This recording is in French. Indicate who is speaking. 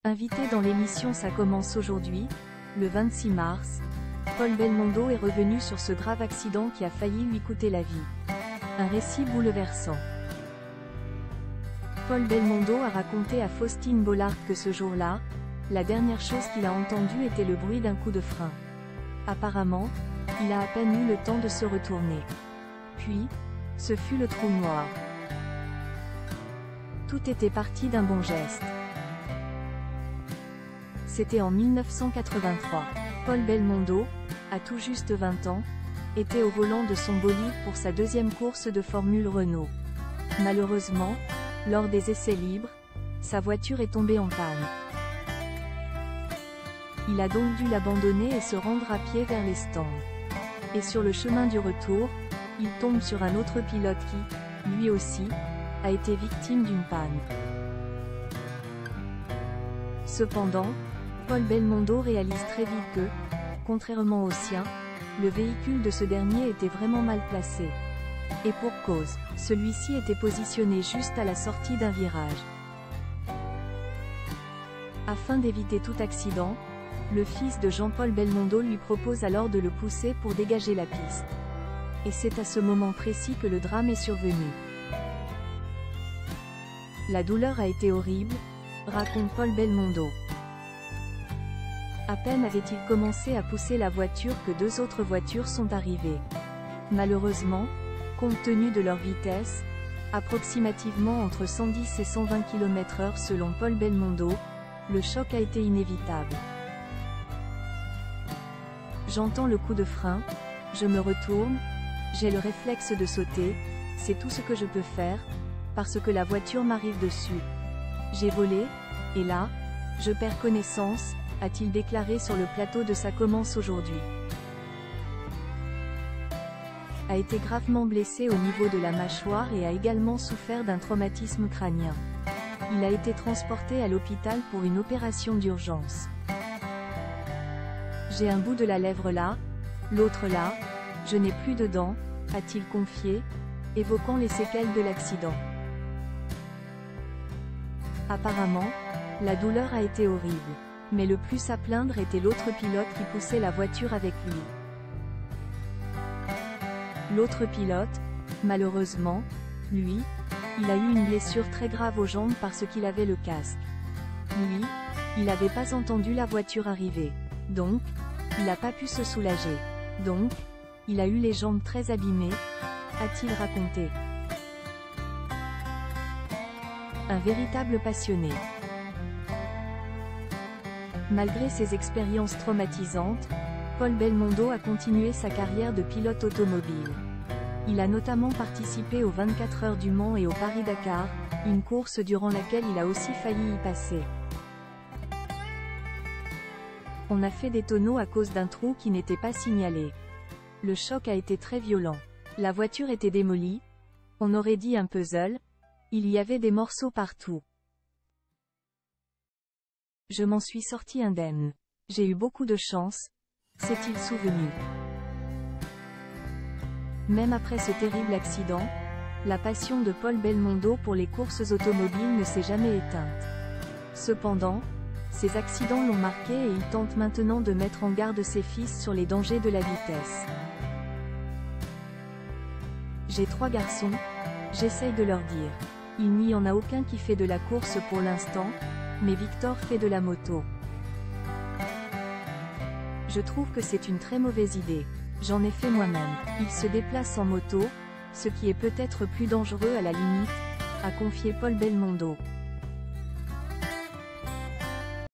Speaker 1: Invité dans l'émission Ça commence aujourd'hui, le 26 mars, Paul Belmondo est revenu sur ce grave accident qui a failli lui coûter la vie. Un récit bouleversant. Paul Belmondo a raconté à Faustine Bollard que ce jour-là, la dernière chose qu'il a entendue était le bruit d'un coup de frein. Apparemment, il a à peine eu le temps de se retourner. Puis, ce fut le trou noir. Tout était parti d'un bon geste. C'était en 1983. Paul Belmondo, à tout juste 20 ans, était au volant de son bolide pour sa deuxième course de Formule Renault. Malheureusement, lors des essais libres, sa voiture est tombée en panne. Il a donc dû l'abandonner et se rendre à pied vers les stands. Et sur le chemin du retour, il tombe sur un autre pilote qui, lui aussi, a été victime d'une panne. Cependant, Paul Belmondo réalise très vite que, contrairement au sien, le véhicule de ce dernier était vraiment mal placé. Et pour cause, celui-ci était positionné juste à la sortie d'un virage. Afin d'éviter tout accident, le fils de Jean-Paul Belmondo lui propose alors de le pousser pour dégager la piste. Et c'est à ce moment précis que le drame est survenu. La douleur a été horrible, raconte Paul Belmondo. À peine avait-il commencé à pousser la voiture que deux autres voitures sont arrivées. Malheureusement, compte tenu de leur vitesse, approximativement entre 110 et 120 km/h selon Paul Belmondo, le choc a été inévitable. J'entends le coup de frein, je me retourne, j'ai le réflexe de sauter, c'est tout ce que je peux faire, parce que la voiture m'arrive dessus. J'ai volé, et là, je perds connaissance, a-t-il déclaré sur le plateau de Ça commence aujourd'hui. A été gravement blessé au niveau de la mâchoire et a également souffert d'un traumatisme crânien. Il a été transporté à l'hôpital pour une opération d'urgence. J'ai un bout de la lèvre là, l'autre là, je n'ai plus de dents, a-t-il confié, évoquant les séquelles de l'accident. Apparemment, la douleur a été horrible. Mais le plus à plaindre était l'autre pilote qui poussait la voiture avec lui. L'autre pilote, malheureusement, lui, il a eu une blessure très grave aux jambes parce qu'il avait le casque. Lui, il n'avait pas entendu la voiture arriver. Donc, il n'a pas pu se soulager. Donc, il a eu les jambes très abîmées, a-t-il raconté. Un véritable passionné. Malgré ses expériences traumatisantes, Paul Belmondo a continué sa carrière de pilote automobile. Il a notamment participé aux 24 heures du Mans et au Paris-Dakar, une course durant laquelle il a aussi failli y passer. On a fait des tonneaux à cause d'un trou qui n'était pas signalé. Le choc a été très violent. La voiture était démolie, on aurait dit un puzzle, il y avait des morceaux partout. Je m'en suis sorti indemne. J'ai eu beaucoup de chance, s'est-il souvenu. Même après ce terrible accident, la passion de Paul Belmondo pour les courses automobiles ne s'est jamais éteinte. Cependant, ces accidents l'ont marqué et il tente maintenant de mettre en garde ses fils sur les dangers de la vitesse. J'ai 3 garçons, j'essaye de leur dire. Il n'y en a aucun qui fait de la course pour l'instant, mais Victor fait de la moto. Je trouve que c'est une très mauvaise idée. J'en ai fait moi-même. Il se déplace en moto, ce qui est peut-être plus dangereux à la limite, a confié Paul Belmondo.